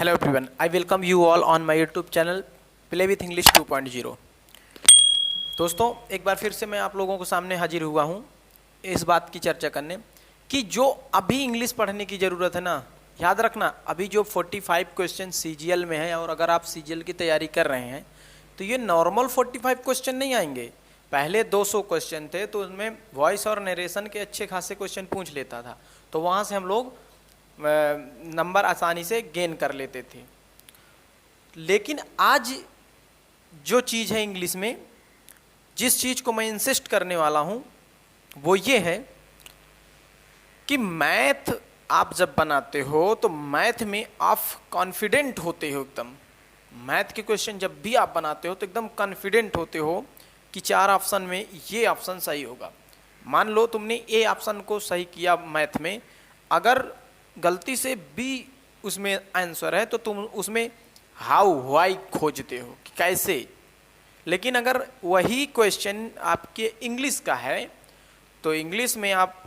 Hello everyone, I welcome you all on my YouTube channel Play with English 2.0। दोस्तों, एक बार फिर से मैं आप लोगों को सामने हाजिर हुआ हूँ इस बात की चर्चा करने कि जो अभी इंग्लिश पढ़ने की ज़रूरत है ना, याद रखना अभी जो 45 क्वेश्चन CGL में है, और अगर आप CGL की तैयारी कर रहे हैं तो ये नॉर्मल 45 क्वेश्चन नहीं आएंगे। पहले 200 क्वेश्चन थे तो उसमें वॉइस और नरेशन के अच्छे खासे क्वेश्चन पूछ लेता था, तो वहाँ से हम लोग नंबर आसानी से गेन कर लेते थे। लेकिन आज जो चीज़ है इंग्लिश में, जिस चीज़ को मैं इंसिस्ट करने वाला हूँ वो ये है कि मैथ आप जब बनाते हो तो मैथ में आप कॉन्फिडेंट होते हो एकदम। मैथ के क्वेश्चन जब भी आप बनाते हो तो एकदम कॉन्फिडेंट होते हो कि 4 ऑप्शन में ये ऑप्शन सही होगा। मान लो तुमने ए ऑप्शन को सही किया मैथ में, अगर गलती से बी उसमें आंसर है तो तुम उसमें हाउ व्हाई खोजते हो कि कैसे। लेकिन अगर वही क्वेश्चन आपके इंग्लिश का है तो इंग्लिश में आप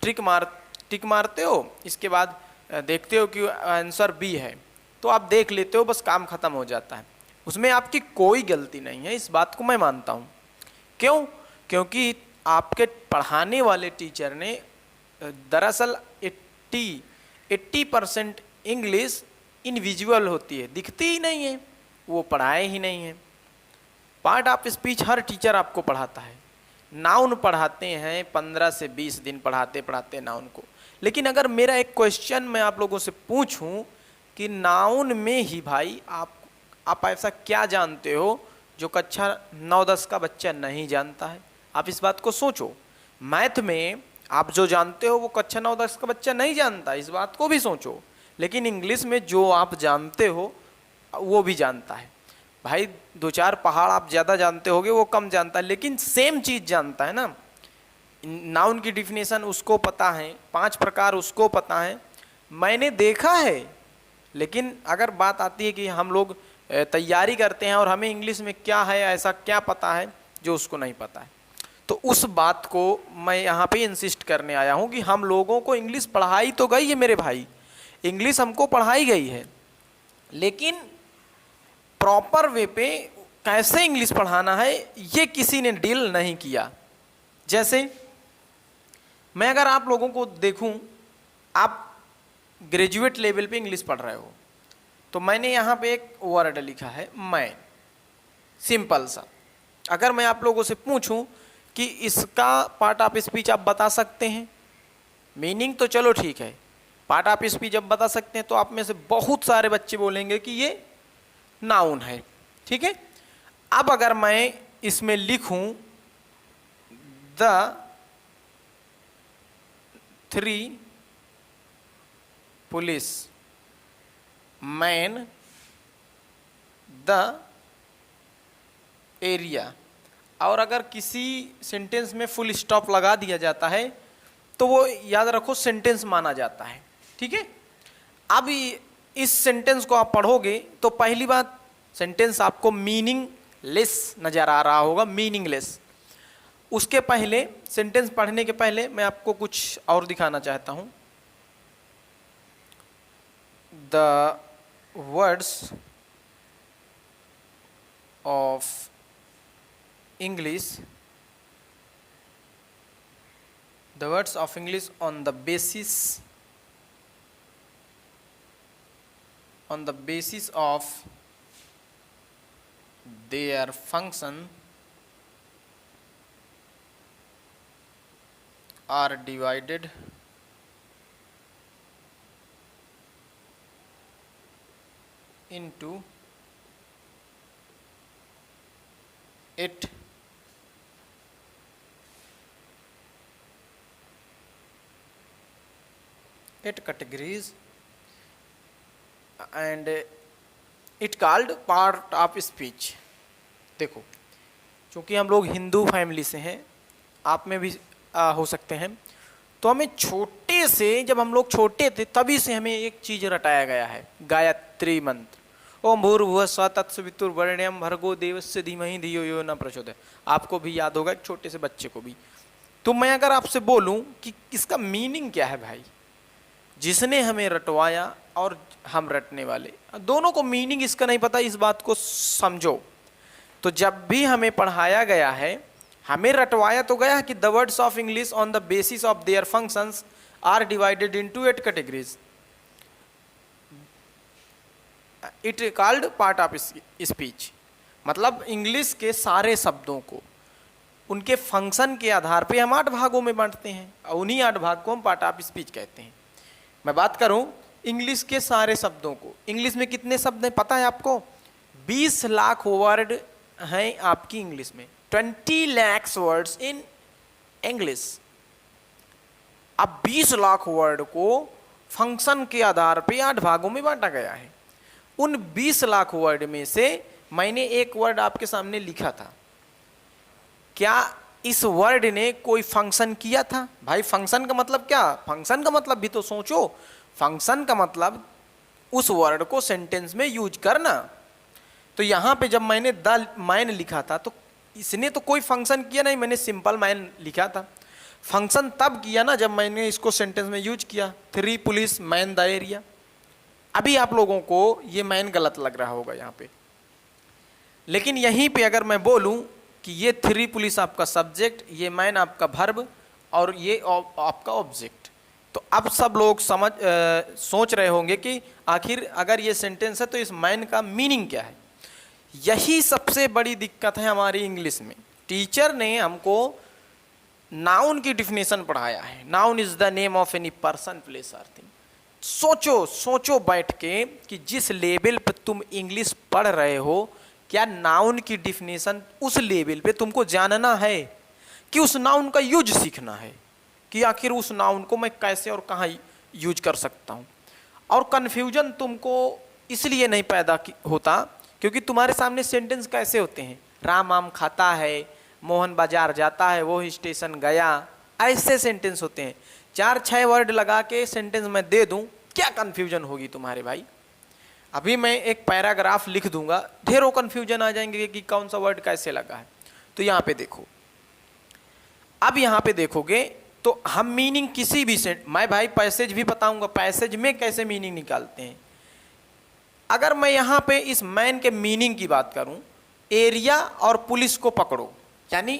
टिक मारते हो, इसके बाद देखते हो कि आंसर बी है तो आप देख लेते हो, बस काम खत्म हो जाता है। उसमें आपकी कोई गलती नहीं है, इस बात को मैं मानता हूँ। क्यों? क्योंकि आपके पढ़ाने वाले टीचर ने दरअसल 80% इंग्लिश इनविजुअल होती है, दिखती ही नहीं है, वो पढ़ाए ही नहीं है। Part of speech her teacher आपको पढ़ाता है, नाउन पढ़ाते हैं 15 से 20 दिन पढ़ाते नाउन को। लेकिन अगर मेरा एक क्वेश्चन मैं आप लोगों से पूछूं कि नाउन में ही भाई आप ऐसा क्या जानते हो जो कक्षा 9-10 का बच्चा नहीं जानता है? आप इस बात को सोचो। मैथ में आप जो जानते हो वो कक्षा 9-10 का बच्चा नहीं जानता, इस बात को भी सोचो। लेकिन इंग्लिश में जो आप जानते हो वो भी जानता है। भाई 2-4 पहाड़ आप ज़्यादा जानते होगे, वो कम जानता है, लेकिन सेम चीज़ जानता है ना। नाउन की डिफिनेशन उसको पता है, 5 प्रकार उसको पता है, मैंने देखा है। लेकिन अगर बात आती है कि हम लोग तैयारी करते हैं और हमें इंग्लिश में क्या है, ऐसा क्या पता है जो उसको नहीं पता है, तो उस बात को मैं यहाँ पे इंसिस्ट करने आया हूँ कि हम लोगों को इंग्लिश पढ़ाई तो गई है मेरे भाई, इंग्लिश हमको पढ़ाई गई है, लेकिन प्रॉपर वे पे कैसे इंग्लिश पढ़ाना है ये किसी ने डील नहीं किया। जैसे मैं अगर आप लोगों को देखूं, आप ग्रेजुएट लेवल पे इंग्लिश पढ़ रहे हो, तो मैंने यहाँ पे एक वर्ड लिखा है मैं, सिंपल सा। अगर मैं आप लोगों से पूछूं कि इसका पार्ट ऑफ स्पीच आप बता सकते हैं, मीनिंग तो चलो ठीक है, पार्ट ऑफ स्पीच जब बता सकते हैं तो आप में से बहुत सारे बच्चे बोलेंगे कि ये नाउन है, ठीक है। अब अगर मैं इसमें लिखूं the 3 police man the area, और अगर किसी सेंटेंस में फुल स्टॉप लगा दिया जाता है तो वो याद रखो सेंटेंस माना जाता है, ठीक है। अब इस सेंटेंस को आप पढ़ोगे तो पहली बात, सेंटेंस आपको मीनिंगलेस नजर आ रहा होगा, मीनिंगलेस। उसके पहले, सेंटेंस पढ़ने के पहले मैं आपको कुछ और दिखाना चाहता हूं। The words of English, the words of English on the basis of their function are divided into 8 categories and it called part of speech। देखो, चूँकि हम लोग हिंदू फैमिली से हैं, आप में भी हो सकते हैं, तो हमें छोटे से, जब हम लोग छोटे थे तभी से हमें एक चीज़ रटाया गया है, गायत्री मंत्र। ओम भूर्भुवः स्वः तत्सवितुर्वरेण्यं भर्गो देवस्य धीमहि धियो यो न प्रचोदयात्। आपको भी याद होगा, एक छोटे से बच्चे को भी। तो मैं अगर आपसे बोलूं कि इसका मीनिंग क्या है भाई, जिसने हमें रटवाया और हम रटने वाले, दोनों को मीनिंग इसका नहीं पता, इस बात को समझो। तो जब भी हमें पढ़ाया गया है, हमें रटवाया तो गया है कि the words of English on the basis of their functions are divided into 8 categories, it called part of speech. मतलब इंग्लिश के सारे शब्दों को उनके फंक्शन के आधार पे हम 8 भागों में बांटते हैं, और उन्हीं 8 भाग को हम पार्ट ऑफ स्पीच कहते हैं। मैं बात करूं इंग्लिश के सारे शब्दों को, इंग्लिश में कितने शब्द हैं पता है आपको? 20 लाख वर्ड हैं आपकी इंग्लिश में, 20 lakhs वर्ड्स इन इंग्लिश। अब 20 लाख वर्ड को फंक्शन के आधार पे 8 भागों में बांटा गया है। उन 20 लाख वर्ड में से मैंने एक वर्ड आपके सामने लिखा था, क्या इस वर्ड ने कोई फंक्शन किया था? भाई फंक्शन का मतलब क्या? फंक्शन का मतलब भी तो सोचो। फंक्शन का मतलब उस वर्ड को सेंटेंस में यूज करना। तो यहां पे जब मैंने द मैन लिखा था तो इसने तो कोई फंक्शन किया नहीं, मैंने सिंपल मैन लिखा था। फंक्शन तब किया ना जब मैंने इसको सेंटेंस में यूज किया, 3 पुलिस मैन द एरिया। अभी आप लोगों को ये मैन गलत लग रहा होगा यहाँ पे, लेकिन यहीं पे अगर मैं बोलूं कि ये 3 पुलिस आपका सब्जेक्ट, ये मैन आपका वर्ब और ये आपका ऑब्जेक्ट, तो अब सब लोग सोच रहे होंगे कि आखिर अगर ये सेंटेंस है तो इस मैन का मीनिंग क्या है। यही सबसे बड़ी दिक्कत है हमारी इंग्लिश में। टीचर ने हमको नाउन की डिफिनेशन पढ़ाया है, noun is the name of any person place और थिंग। सोचो बैठ के कि जिस लेवल पे तुम इंग्लिश पढ़ रहे हो, क्या नाउन की डिफिनेशन उस लेवल पे तुमको जानना है कि उस नाउन का यूज सीखना है कि आखिर उस नाउन को मैं कैसे और कहाँ यूज कर सकता हूँ। और कन्फ्यूजन तुमको इसलिए नहीं पैदा होता क्योंकि तुम्हारे सामने सेंटेंस कैसे होते हैं, राम आम खाता है, मोहन बाजार जाता है, वो स्टेशन गया, ऐसे सेंटेंस होते हैं। 4-6 वर्ड लगा के सेंटेंस में दे दूं, क्या कन्फ्यूजन होगी तुम्हारे भाई। अभी मैं एक पैराग्राफ लिख दूंगा, ढेरों कन्फ्यूजन आ जाएंगे कि कौन सा वर्ड कैसे लगा है। तो यहाँ पे देखो, अब यहाँ पे देखोगे तो हम मीनिंग किसी भी मैं भाई पैसेज भी बताऊंगा, पैसेज में कैसे मीनिंग निकालते हैं। अगर मैं यहाँ पे इस मैन के मीनिंग की बात करूं, एरिया और पुलिस को पकड़ो, यानी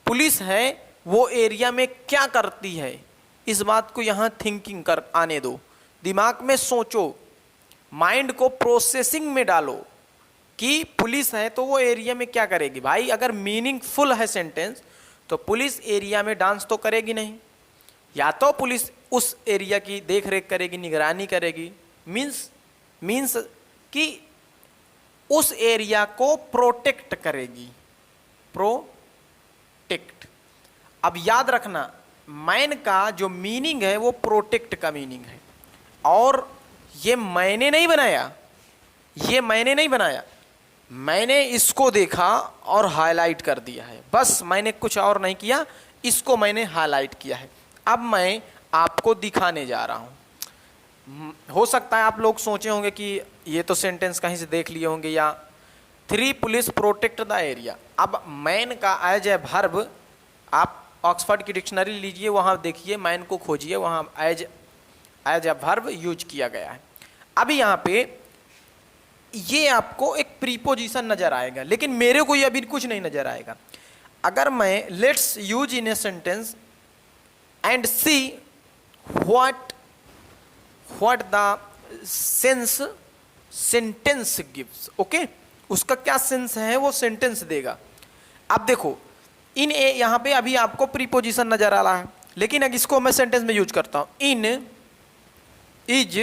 पुलिस है वो एरिया में क्या करती है, इस बात को यहाँ थिंकिंग कर आने दो, दिमाग में सोचो, माइंड को प्रोसेसिंग में डालो कि पुलिस है तो वो एरिया में क्या करेगी। भाई अगर मीनिंगफुल है सेंटेंस तो पुलिस एरिया में डांस तो करेगी नहीं, या तो पुलिस उस एरिया की देख रेख करेगी, निगरानी करेगी, मीन्स कि उस एरिया को प्रोटेक्ट करेगी, प्रोटेक्ट। अब याद रखना मैन का जो मीनिंग है वो प्रोटेक्ट का मीनिंग है, और ये मैंने नहीं बनाया, ये मैंने नहीं बनाया, मैंने इसको देखा और हाईलाइट कर दिया है, बस मैंने कुछ और नहीं किया, इसको मैंने हाईलाइट किया है। अब मैं आपको दिखाने जा रहा हूं। हो सकता है आप लोग सोचे होंगे कि ये तो सेंटेंस कहीं से देख लिए होंगे, या 3 पुलिस प्रोटेक्ट द एरिया। अब मैन का एज ए वर्ब आप ऑक्सफोर्ड की डिक्शनरी लीजिए, वहाँ देखिए, मैन को खोजिए, वहाँ एज ए वर्ब यूज किया गया है। अभी यहाँ पे ये आपको एक प्रीपोजिशन नजर आएगा, लेकिन मेरे को ये अभी कुछ नहीं नजर आएगा। अगर मैं let's use in a sentence and see what the sense sentence gives, okay, उसका क्या सेंस है वो सेंटेंस देगा। अब देखो इन ए यहाँ पे अभी आपको प्रीपोजिशन नजर आ रहा है, लेकिन अगर इसको मैं सेंटेंस में यूज करता हूं, इन इज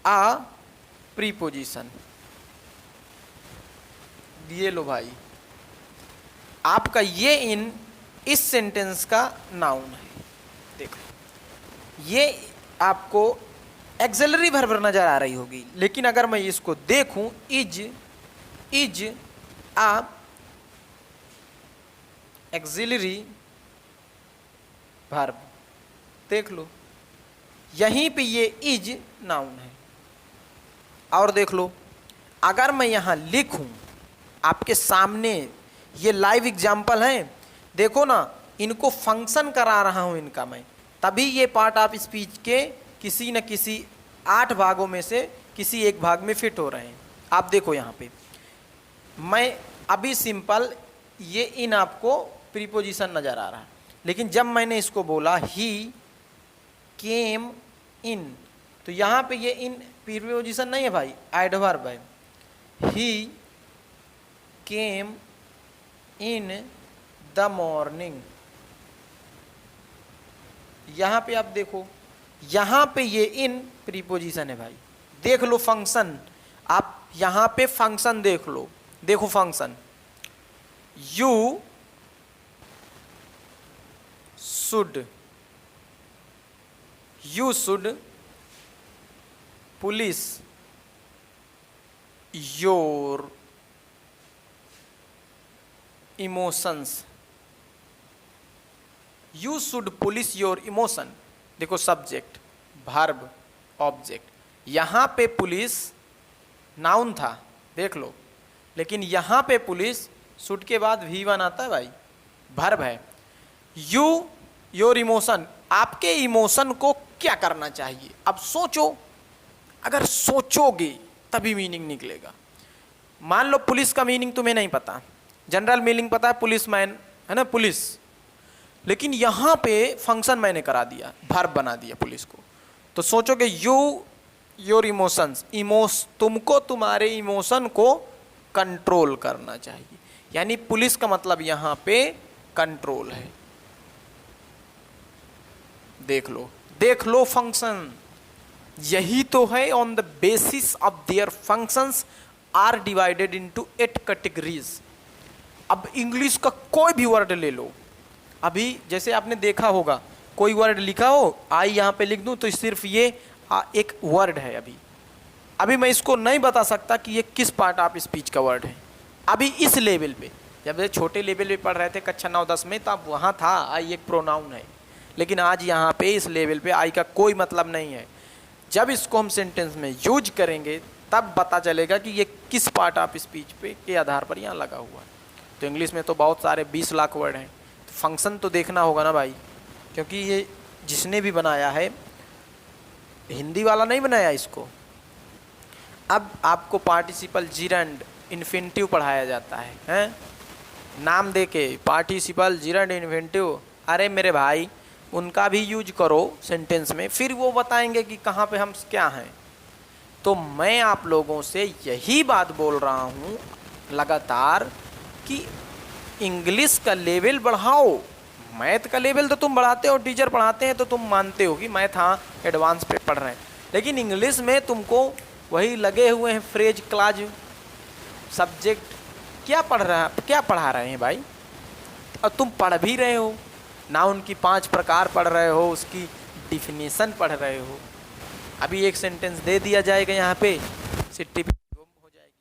आ प्रीपोजिशन, ये लो भाई, आपका ये इन इस सेंटेंस का नाउन है। देखो ये आपको एक्सिलरी वर्ब नजर आ रही होगी, लेकिन अगर मैं इसको देखूं, इज आ एक्सिलरी वर्ब, देख लो यहीं पे ये इज नाउन है। और देख लो अगर मैं यहां लिखूं आपके सामने, ये लाइव एग्जाम्पल है, देखो ना, इनको फंक्शन करा रहा हूं इनका मैं, तभी ये पार्ट ऑफ स्पीच के किसी न किसी 8 भागों में से किसी एक भाग में फिट हो रहे हैं। आप देखो यहाँ पे, मैं अभी सिंपल ये इन आपको प्रीपोजिशन नज़र आ रहा है, लेकिन जब मैंने इसको बोला ही केम इन, तो यहाँ पे ये इन प्रीपोजिशन नहीं है भाई, एडवर्ब है। ही केम इन द मॉर्निंग, यहाँ पे आप देखो, यहाँ पे ये इन प्रीपोजिशन है भाई। देख लो फंक्शन, आप यहाँ पे फंक्शन देख लो, देखो function, you should police your emotions, you should police your emotion. देखो सब्जेक्ट, वर्ब, ऑब्जेक्ट, यहाँ पे पुलिस नाउन था, देख लो, लेकिन यहाँ पे पुलिस शुड के बाद V1 आता है भाई, वर्ब है। यू योर इमोशन, आपके इमोशन को क्या करना चाहिए, अब सोचो, अगर सोचोगे तभी मीनिंग निकलेगा। मान लो पुलिस का मीनिंग तुम्हें नहीं पता, जनरल मीनिंग पता है पुलिस मैन, है ना, पुलिस, लेकिन यहाँ पे फंक्शन मैंने करा दिया, वर्ब बना दिया पुलिस को, तो सोचोगे यू योर इमोशंस, तुमको तुम्हारे इमोशन को कंट्रोल करना चाहिए, यानी पुलिस का मतलब यहाँ पे कंट्रोल है। देख लो फंक्शन, यही तो है, on the basis of their functions are divided into 8 categories. अब इंग्लिश का कोई भी वर्ड ले लो, अभी जैसे आपने देखा होगा कोई वर्ड लिखा हो, आई यहाँ पे लिख दूँ तो सिर्फ ये एक वर्ड है। अभी मैं इसको नहीं बता सकता कि ये किस पार्ट ऑफ स्पीच का वर्ड है। अभी इस लेवल पे, जब छोटे लेवल पे पढ़ रहे थे कक्षा 9-10 में, तब वहाँ था आई एक प्रोनाउन है, लेकिन आज यहाँ पे इस लेवल पे आई का कोई मतलब नहीं है। जब इसको हम सेंटेंस में यूज करेंगे तब पता चलेगा कि ये किस पार्ट ऑफ स्पीच पे के आधार पर यहाँ लगा हुआ है। तो इंग्लिश में तो बहुत सारे 20 लाख वर्ड हैं, तो फंक्शन तो देखना होगा ना भाई, क्योंकि ये जिसने भी बनाया है हिंदी वाला नहीं बनाया इसको। अब आपको पार्टिसिपल जिरंड इन्फिनिटिव पढ़ाया जाता है, हैं? नाम देके पार्टिसिपल जिरंड इन्फिनिटिव, अरे मेरे भाई उनका भी यूज करो सेंटेंस में, फिर वो बताएंगे कि कहाँ पे हम क्या हैं। तो मैं आप लोगों से यही बात बोल रहा हूँ लगातार कि इंग्लिश का लेवल बढ़ाओ। मैथ का लेवल तो तुम बढ़ाते हो, टीचर पढ़ाते हैं तो तुम मानते हो कि मैथ हाँ एडवांस पे पढ़ रहे हैं, लेकिन इंग्लिश में तुमको वही लगे हुए हैं फ्रेज, क्लाज, सब्जेक्ट, क्या पढ़ा रहे हैं भाई। और तुम पढ़ भी रहे हो, नाउन की 5 प्रकार पढ़ रहे हो, उसकी डिफिनीशन पढ़ रहे हो। अभी एक सेंटेंस दे दिया जाएगा यहाँ पे, सिट्टी